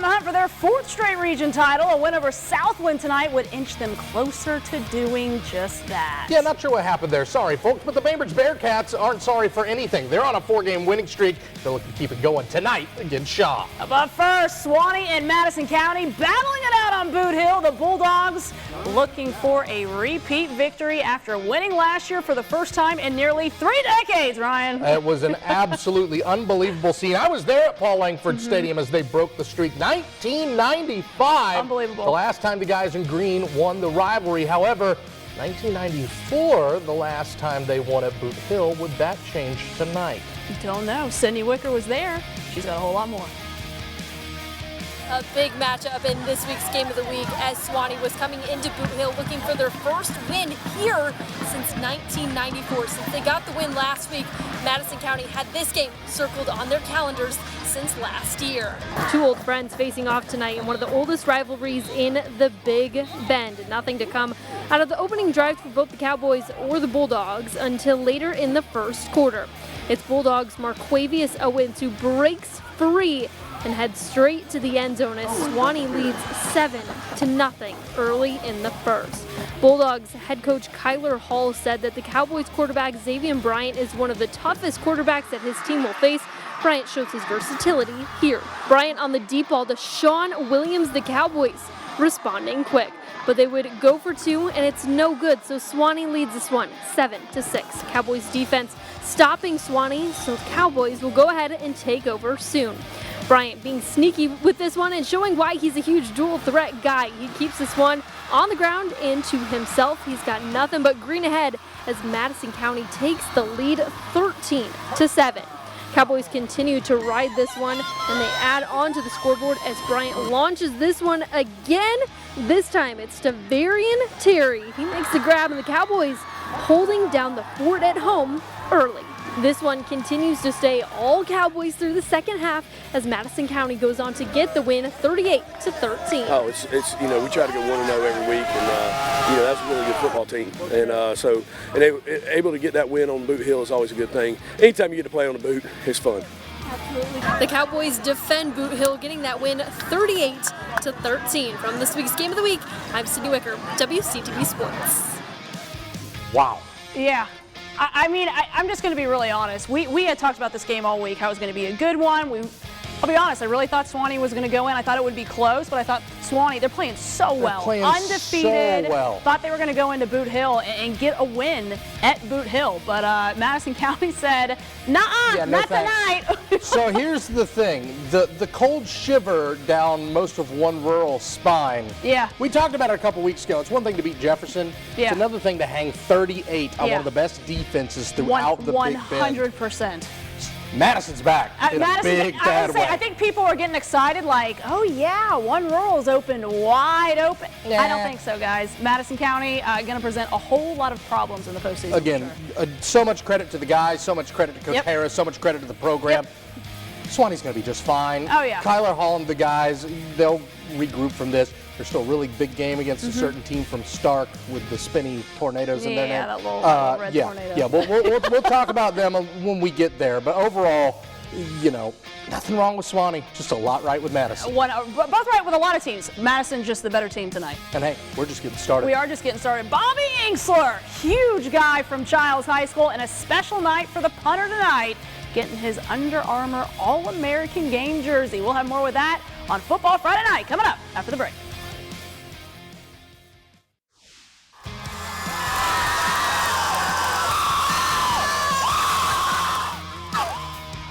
the hunt for their 4th straight region title. A win over Southland tonight would inch them closer to doing just that. Yeah, not sure what happened there. Sorry, folks, but the Bainbridge Bearcats aren't sorry for anything. They're on a 4-game winning streak. They're looking to keep it going tonight against Shaw. But first, Suwannee and Madison County battling it out on Boot Hill. The Bulldogs looking for a repeat victory after winning last year for the first time in nearly 3 decades, Ryan. It was an absolutely unbelievable scene. I was there at Paul Langford Stadium as they broke the streak. 1995. Unbelievable. The last time the guys in green won the rivalry. However, 1994, the last time they won at Boot Hill. Would that change tonight? Don't know. Sydney Wicker was there. She's got a whole lot more. A big matchup in this week's Game of the Week as Suwannee was coming into Boot Hill looking for their first win here since 1994. Since they got the win last week, Madison County had this game circled on their calendars since last year. Two old friends facing off tonight in one of the oldest rivalries in the Big Bend. Nothing to come out of the opening drive for both the Cowboys or the Bulldogs until later in the first quarter. It's Bulldogs' Marquavius Owens who breaks free and heads straight to the end zone as Suwannee leads 7-0 early in the first. Bulldogs head coach Kyler Hall said that the Cowboys quarterback Xavier Bryant is one of the toughest quarterbacks that his team will face. Bryant shows his versatility here. Bryant on the deep ball to Sean Williams, the Cowboys responding quick. But they would go for 2 and it's no good, so Suwannee leads this one 7-6. Cowboys defense stopping Suwannee, so Cowboys will go ahead and take over soon. Bryant being sneaky with this one and showing why he's a huge dual threat guy. He keeps this one on the ground and to himself. He's got nothing but green ahead as Madison County takes the lead 13-7. Cowboys continue to ride this one and they add on to the scoreboard as Bryant launches this one again. This time it's to Varian Terry. He makes the grab and the Cowboys holding down the fort at home early. This one continues to stay all Cowboys through the second half as Madison County goes on to get the win 38-13. Oh, it's we try to go 1-0 every week, and that's a really good football team, and able to get that win on Boot Hill is always a good thing. Anytime you get to play on the boot, it's fun. Absolutely. The Cowboys defend Boot Hill, getting that win 38-13. From this week's Game of the Week, I'm Sydney Wicker, WCTV Sports. Wow. Yeah. I'm just going to be really honest. We had talked about this game all week, how it was going to be a good one. I'll be honest, I really thought Suwannee was going to go in. I thought it would be close, but I thought Suwannee, they're playing so well. Undefeated. So well. Thought they were going to go into Boot Hill and get a win at Boot Hill. But Madison County said, nuh-uh, not tonight. So here's the thing. The cold shiver down most of one rural spine. Yeah. We talked about it a couple weeks ago. It's one thing to beat Jefferson. Yeah. It's another thing to hang 38 on one of the best defenses throughout the Big Bend. 100%. Madison's back in a big, bad way. I think people are getting excited like, oh yeah, one rural's opened wide open. Nah. I don't think so, guys. Madison County going to present a whole lot of problems in the postseason. Again, so much credit to the guys, so much credit to Coach Harris, so much credit to the program. Suwannee's going to be just fine. Oh, yeah. Kyler Hall and the guys, they'll regroup from this. There's still a really big game against a certain team from Stark with the spinny tornadoes in their name. Yeah, that little red tornado. Yeah, we'll talk about them when we get there. But overall, nothing wrong with Suwannee. Just a lot right with Madison. Both right with a lot of teams. Madison just the better team tonight. And hey, we're just getting started. We are just getting started. Bobby Ingsler, huge guy from Chiles High School, and a special night for the punter tonight, getting his Under Armour All-American game jersey. We'll have more with that on Football Friday night coming up after the break.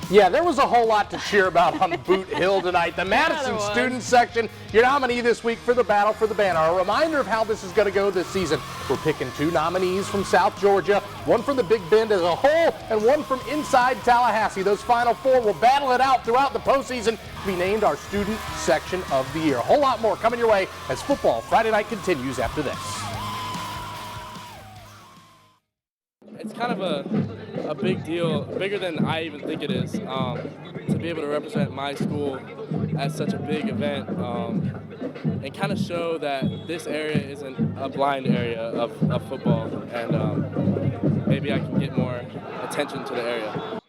Yeah, there was a whole lot to cheer about on Boot Hill tonight. The Madison student section, your nominee this week for the Battle for the Banner. A reminder of how this is going to go this season. We're picking 2 nominees from South Georgia, one from the Big Bend as a whole, and one from inside Tallahassee. Those final 4 will battle it out throughout the postseason to be named our student section of the year. A whole lot more coming your way as Football Friday night continues after this. It's kind of a big deal, bigger than I even think it is, to be able to represent my school at such a big event and kind of show that this area isn't a blind area of football, and maybe I can get more attention to the area.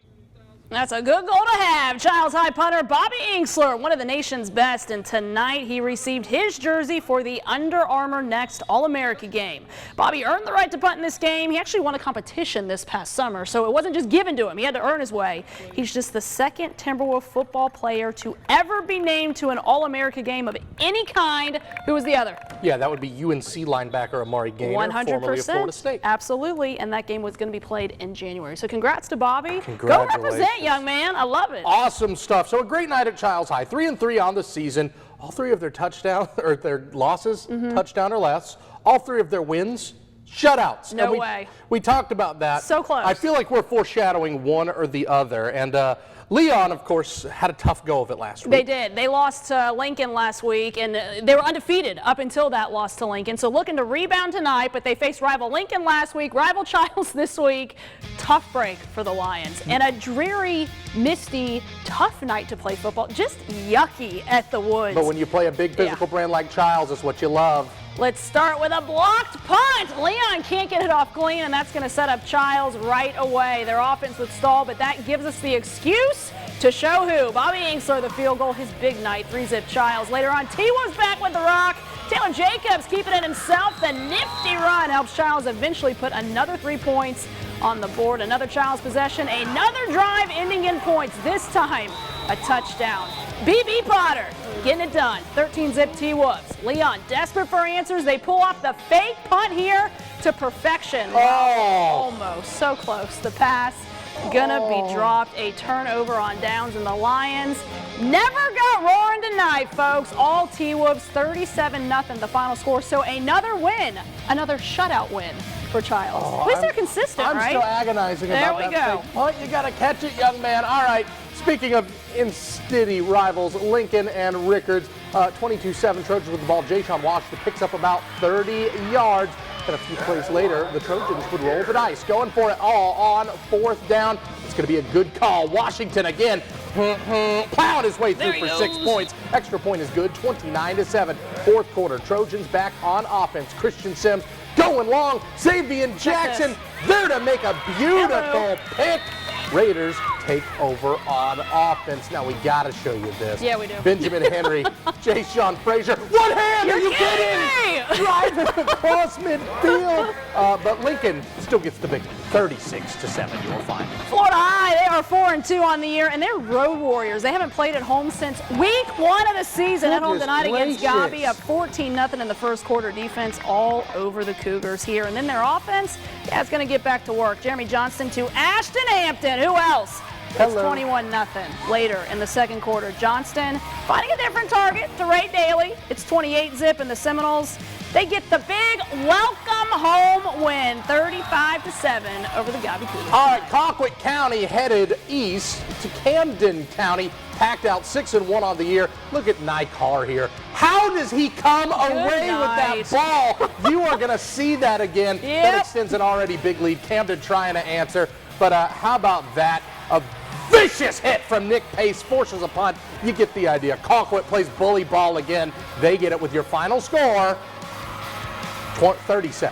That's a good goal to have. Chiles High punter Bobby Ingsler, one of the nation's best, and tonight he received his jersey for the Under Armour Next All-America game. Bobby earned the right to punt in this game. He actually won a competition this past summer, so it wasn't just given to him. He had to earn his way. He's just the second Timberwolf football player to ever be named to an All-America game of any kind. Who was the other? Yeah, that would be UNC linebacker Amari Gaynor, 100%. formerly of Florida State. Absolutely, and that game was going to be played in January. So congrats to Bobby. Congratulations. Go represent, young man. I love it. Awesome stuff. So a great night at Chiles High. 3-3 on the season. All three of their touchdown or their losses, touchdown or less. All three of their wins, shutouts. No way. We talked about that. So close. I feel like we're foreshadowing one or the other. And Leon, of course, had a tough go of it last week. They did. They lost to Lincoln last week, and they were undefeated up until that loss to Lincoln. So looking to rebound tonight, but they faced rival Lincoln last week, rival Chiles this week. Tough break for the Lions. And a dreary, misty, tough night to play football. Just yucky at the Woods. But when you play a big physical brand like Chiles, it's what you love. Let's start with a blocked punt. Leon can't get it off clean, and that's going to set up Chiles right away. Their offense would stall, but that gives us the excuse to show who. Bobby Ingsler, the field goal, his big night, 3-zip Chiles. Later on, T was back with the rock. Taylor Jacobs keeping it himself. The nifty run helps Chiles eventually put another 3 points on the board. Another Chiles possession, another drive ending in points. This time, a touchdown. BB Potter getting it done. 13-zip T-Wolves. Leon desperate for answers. They pull off the fake punt here to perfection. Almost. So close. The pass gonna be dropped. A turnover on downs, and the Lions never got roaring tonight, folks. All T-Wolves, 37-0 the final score. So another win, another shutout win for Chiles. At least they're consistent, right? I'm still agonizing about that fake punt. You gotta catch it, young man. All right. Speaking of in-city rivals, Lincoln and Rickards, 22-7 Trojans with the ball. Jayshon Washington picks up about 30 yards. And a few plays later, the Trojans would roll the dice, going for it all on 4th down. It's going to be a good call. Washington again, plowing his way through for 6 points. Extra point is good, 29-7. 4th quarter, Trojans back on offense. Christian Sims going long. Xavier Jackson there to make a beautiful pick. Raiders take over on offense. Now we got to show you this. Yeah, we do. Benjamin Henry, Jay-Sean Frazier. One hand, are you kidding? Driving across midfield. But Lincoln still gets the victory. 36-7, you will find. Florida High, they are 4-2 on the year, and they're road warriors. They haven't played at home since week 1 of the season. At home tonight against Godby, up 14-0 in the first quarter. Defense all over the Cougars here. And then their offense, it's going to get back to work. Jeremy Johnston to Ashton Hampton. Who else? It's 21-0 later in the second quarter. Johnston finding a different target to Ray Daly. It's 28-zip, and the Seminoles, they get the big welcome home win, 35-7 over the Godby Cougars. All right, Colquitt County headed east to Camden County, packed out 6-1 on the year. Look at Nikar here. How does he come away with that ball? You are going to see that again. That extends an already big lead. Camden trying to answer, but how about that? A vicious hit from Nick Pace, forces a punt. You get the idea. Colquitt plays bully ball again. They get it with your final score, 37-16.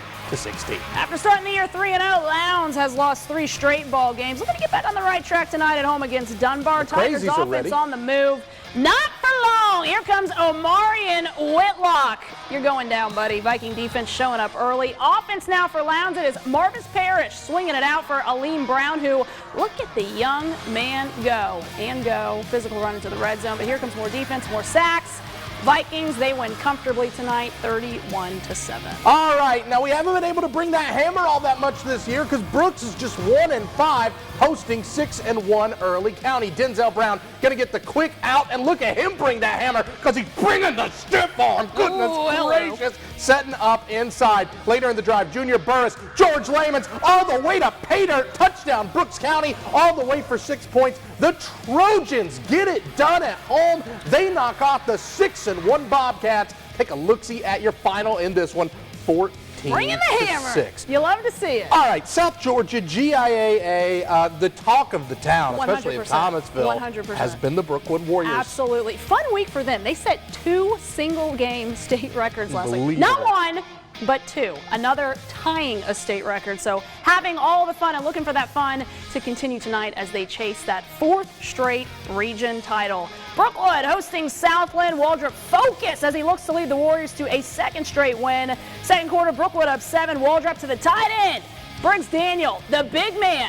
After starting the year 3-0, Lowndes has lost 3 straight ball games. Looking to get back on the right track tonight at home against Dunbar. Tigers offense on the move. Not for long. Here comes Omarion Whitlock. You're going down, buddy. Viking defense showing up early. Offense now for Lowndes. It is Marvis Parrish swinging it out for Aleem Brown, who, look at the young man go. And go. Physical run into the red zone. But here comes more defense, more sacks. Vikings, they win comfortably tonight, 31-7. All right, now we haven't been able to bring that hammer all that much this year because Brooks is just 1-5, hosting 6-1 Early County. Denzel Brown gonna get the quick out, and look at him bring that hammer because he's bringing the stiff arm. Goodness gracious, setting up inside. Later in the drive, Junior Burris, George Lamons, all the way to Pater, touchdown Brooks County, all the way for 6 points. The Trojans get it done at home. They knock off the 6-1 Bobcats. Take a look-see at your final in this one, 14-6. Bring in the hammer. You love to see it. All right, South Georgia, GIAA, the talk of the town, especially in Thomasville, 100%. has been the Brookwood Warriors. Absolutely. Fun week for them. They set 2 single-game state records last week. Unbelievable. Not 1, but 2. Another tying a state record. So having all the fun and looking for that fun to continue tonight as they chase that 4th straight region title. Brookwood hosting Southland. Waldrop focused as he looks to lead the Warriors to a 2nd straight win. Second quarter, Brookwood up 7. Waldrop to the tight end. Briggs Daniel, the big man,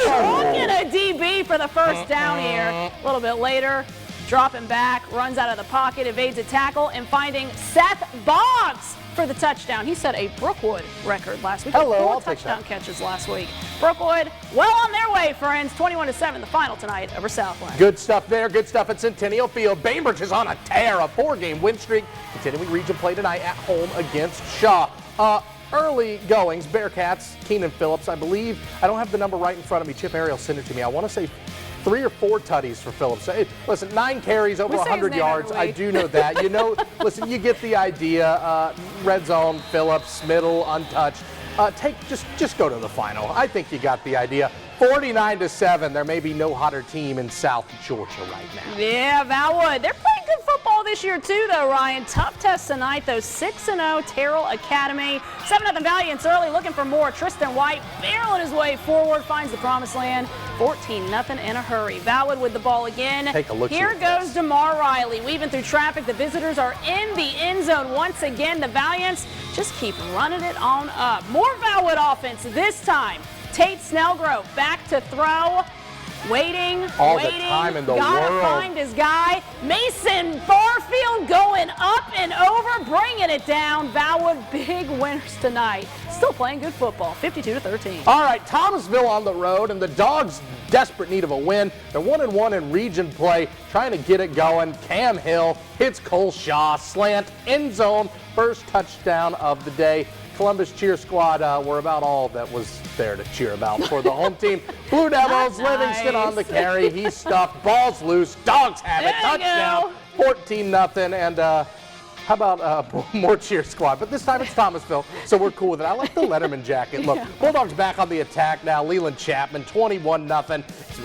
trucking a DB for the first down here. A little bit later, dropping back, runs out of the pocket, evades a tackle, and finding Seth Boggs for the touchdown. He set a Brookwood record last week. Hello, 4 I'll take touchdown that. catches last week. Brookwood, well on their way, friends. 21-7, the final tonight over Southland. Good stuff there. Good stuff at Centennial Field. Bainbridge is on a tear, a 4-game win streak. Continuing region play tonight at home against Shaw. Early goings, Bearcats, Keenan Phillips, I believe. I don't have the number right in front of me. Chip Ariel sent it to me. I want to say 3 or 4 tutties for Phillips. Hey, listen, 9 carries, over 100 yards. I do know that. You know, listen, you get the idea. Red zone, Phillips, middle, untouched. Just go to the final. I think you got the idea. 49-7. There may be no hotter team in South Georgia right now. Yeah, Valwood. They're playing good football this year too, though, Ryan. Tough test tonight, though. 6-0 Terrell Academy. 7-0 Valiant's early, looking for more. Tristan White barreling his way forward, finds the promised land. 14-0 in a hurry. Valwood with the ball again. Take a look. Here goes DeMar Riley, weaving through traffic. The visitors are in the end zone once again. The Valiants just keep running it on up. More Valwood offense this time. Tate Snellgrove back to throw. Waiting. All the time in the Gotta world. find his guy. Mason Barfield going up and over, bringing it down. Valwood big winners tonight. Still playing good football, 52-13. All right, Thomasville on the road, and the Dogs desperate need of a win. They're 1-1 in region play, trying to get it going. Cam Hill hits Cole Shaw, slant, end zone, first touchdown of the day. Columbus cheer squad were about all that was there to cheer about for the home team. Blue Devils, Livingston on the carry. He's stuffed, ball's loose, Dogs have it, touchdown, 14-0, and how about more cheer squad? But this time it's Thomasville, so we're cool with it. I like the Letterman jacket. Look, Bulldogs back on the attack now. Leland Chapman, 21-0.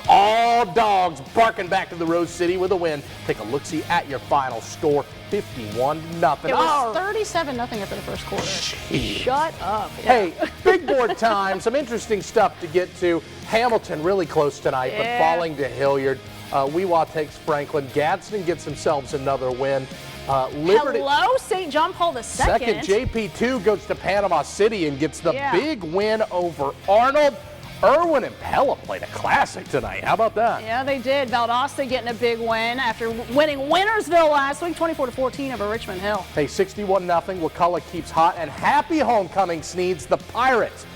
All Dogs barking back to the Rose City with a win. Take a look-see at your final score, 51-0. It was 37-0 after the first quarter. Jeez. Shut up. Hey, big board time. Some interesting stuff to get to. Hamilton really close tonight, but falling to Hilliard. Weewa takes Franklin. Gadsden gets themselves another win. Liberty. Hello, St. John Paul II. Second, JP2 goes to Panama City and gets the big win over Arnold. Irwin and Pella played a classic tonight. How about that? Yeah, they did. Valdosta getting a big win after winning Wintersville last week, 24-14 over Richmond Hill. Hey, 61-0. Wakulla keeps hot, and happy homecoming Sneeds. The Pirates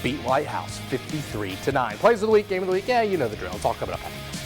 beat White House 53-9. Plays of the week, game of the week. Yeah, you know the drill. It's all coming up after this.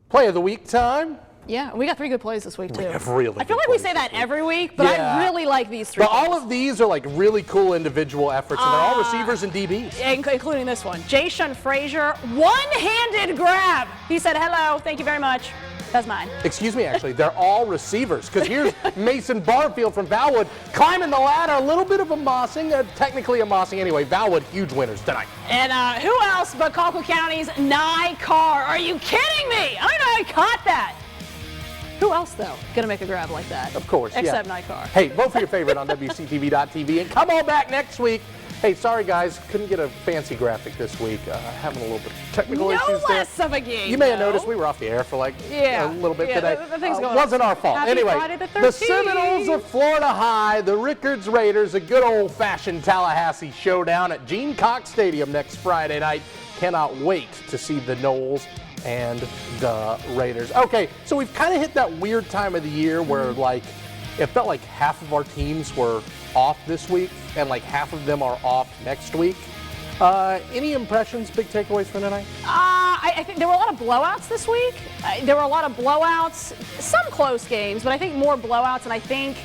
Play of the week time. Yeah, we got 3 good plays this week, too. We have really I feel good like we plays say that this week. every week, but I really like these 3 But plays. all of these are like really cool individual efforts, and they're all receivers and DBs. Including this one. Jayshun Frazier, one-handed grab. He said, hello, thank you very much. That's mine. Excuse me, actually, they're all receivers, because here's Mason Barfield from Valwood climbing the ladder, a little bit of a mossing, technically a mossing anyway. Valwood, huge winners tonight. And who else but Colquitt County's Nye Carr? Are you kidding me? I don't know how I caught that. Who else, though, going to make a grab like that? Of course, Except Nye Carr. Hey, vote for your favorite on WCTV.tv, and come on back next week. Hey, sorry, guys, couldn't get a fancy graphic this week. Having a little bit of technical issues there. No less of a game, You may have noticed we were off the air for like a little bit today. The thing's going wasn't on. our fault. Happy Anyway, Friday the 13th. the Seminoles of Florida High, the Rickards Raiders, a good old-fashioned Tallahassee showdown at Gene Cox Stadium next Friday night. Cannot wait to see the Noles and the Raiders. Okay, so we've kind of hit that weird time of the year where like it felt like half of our teams were off this week and like half of them are off next week. Any impressions, big takeaways for tonight? I think there were a lot of blowouts this week. There were a lot of blowouts, some close games, but I think more blowouts, and I think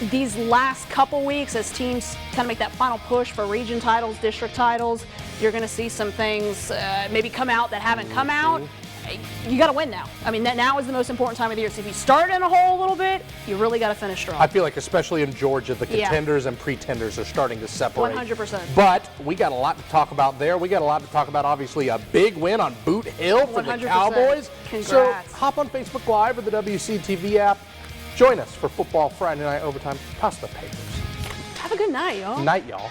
these last couple weeks as teams kind of make that final push for region titles, district titles, you're going to see some things maybe come out that haven't come out. You got to win now. I mean, now is the most important time of the year. So if you start in a hole a little bit, you really got to finish strong. I feel like especially in Georgia, the contenders and pretenders are starting to separate. 100%. But we got a lot to talk about there. We got a lot to talk about, obviously, a big win on Boot Hill for the 100%. Cowboys. Congrats. So hop on Facebook Live or the WCTV app. Join us for Football Friday Night Overtime. Pass the papers. Have a good night, y'all. Night, y'all.